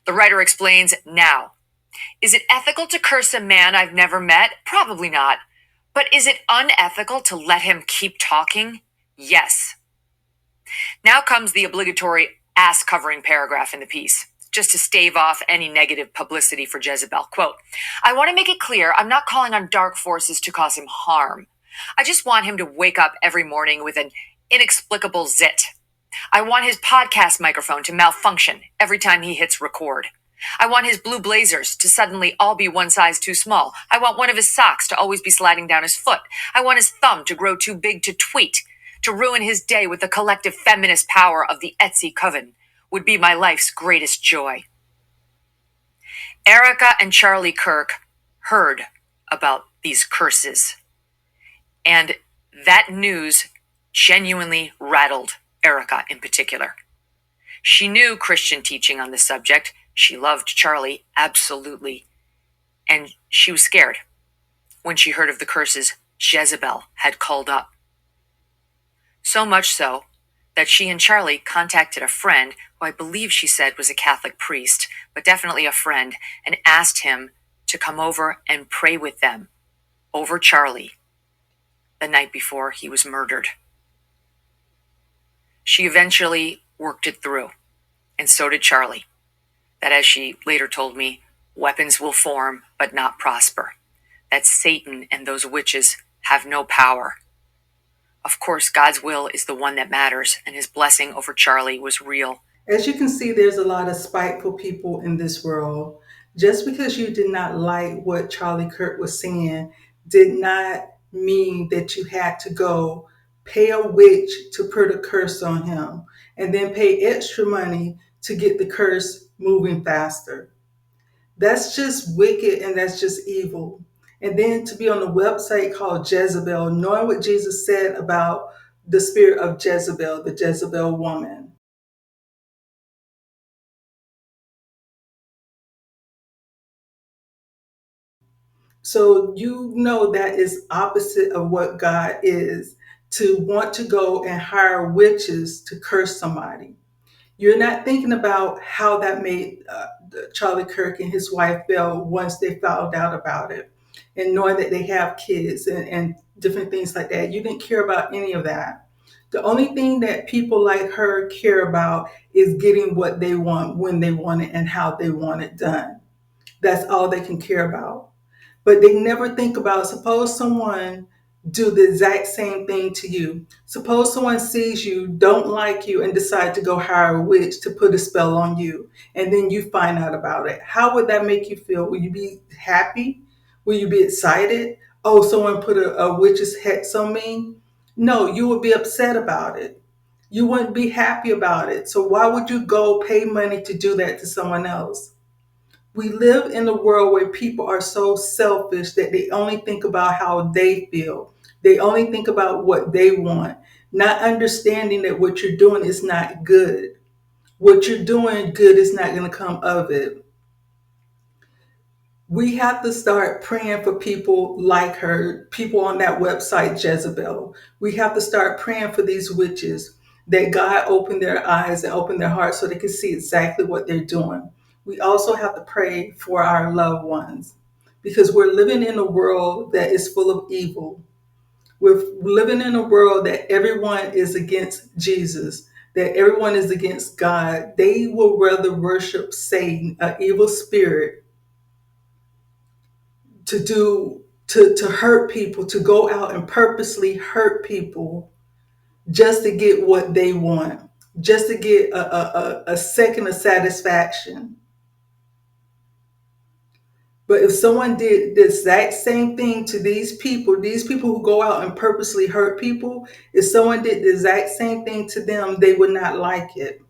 The writer explains now. Is it ethical to curse a man I've never met? Probably not. But is it unethical to let him keep talking? Yes. Now comes the obligatory ass covering paragraph in the piece, just to stave off any negative publicity for Jezebel. Quote, I want to make it clear I'm not calling on dark forces to cause him harm. I just want him to wake up every morning with an inexplicable zit. I want his podcast microphone to malfunction every time he hits record. I want his blue blazers to suddenly all be one size too small. I want one of his socks to always be sliding down his foot. I want his thumb to grow too big to tweet. To ruin his day with the collective feminist power of the Etsy coven would be my life's greatest joy. Erica and Charlie Kirk heard about these curses, and that news genuinely rattled Erica in particular. She knew Christian teaching on the subject. She loved Charlie, absolutely. And she was scared when she heard of the curses Jezebel had called up. So much so that she and Charlie contacted a friend, who I believe she said was a Catholic priest, but definitely a friend, and asked him to come over and pray with them over Charlie the night before he was murdered. She eventually worked it through, and so did Charlie. That, as she later told me, weapons will form but not prosper. That Satan and those witches have no power. Of course, God's will is the one that matters, and his blessing over Charlie was real. As you can see, there's a lot of spiteful people in this world. Just because you did not like what Charlie Kirk was saying did not mean that you had to go pay a witch to put a curse on him and then pay extra money to get the curse moving faster. That's just wicked and that's just evil. And then to be on a website called Jezebel, knowing what Jesus said about the spirit of Jezebel, the Jezebel woman. So you know that is opposite of what God is, to want to go and hire witches to curse somebody. You're not thinking about how that made Charlie Kirk and his wife feel once they found out about it, and knowing that they have kids and different things like that. You didn't care about any of that. The only thing that people like her care about is getting what they want, when they want it, and how they want it done. That's all they can care about. But they never think about, suppose someone do the exact same thing to you. Suppose someone sees you, don't like you, and decide to go hire a witch to put a spell on you, and then you find out about it. How would that make you feel? Will you be happy? Will you be excited? Oh, someone put a witch's hex on me? No, you would be upset about it. You wouldn't be happy about it. So why would you go pay money to do that to someone else? We live in a world where people are so selfish that they only think about how they feel. They only think about what they want, not understanding that what you're doing is not good. What you're doing good is not going to come of it. We have to start praying for people like her, people on that website, Jezebel. We have to start praying for these witches, that God open their eyes and open their hearts so they can see exactly what they're doing. We also have to pray for our loved ones, because we're living in a world that is full of evil. We're living in a world that everyone is against Jesus, that everyone is against God. They will rather worship Satan, an evil spirit, to hurt people, to go out and purposely hurt people just to get what they want, just to get a second of satisfaction. But if someone did the exact same thing to these people who go out and purposely hurt people, if someone did the exact same thing to them, they would not like it.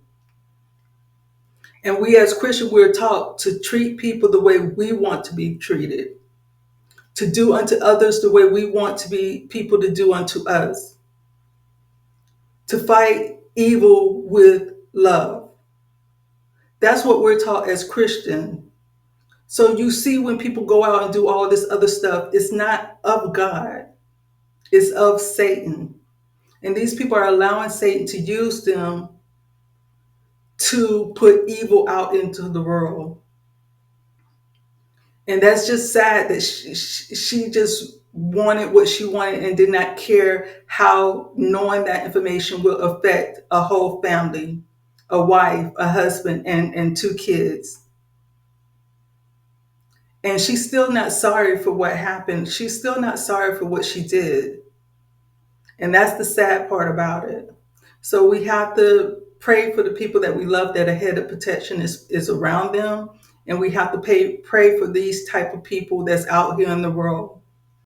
And we as Christians, we're taught to treat people the way we want to be treated, to do unto others the way we want to be people to do unto us, to fight evil with love. That's what we're taught as Christians. So you see, when people go out and do all this other stuff, it's not of God, it's of Satan. And these people are allowing Satan to use them to put evil out into the world. And that's just sad that she just wanted what she wanted and did not care how knowing that information will affect a whole family, a wife, a husband, and two kids. And she's still not sorry for what happened. She's still not sorry for what she did. And that's the sad part about it. So we have to pray for the people that we love, that a head of protection is around them. And we have to pray for these type of people that's out here in the world.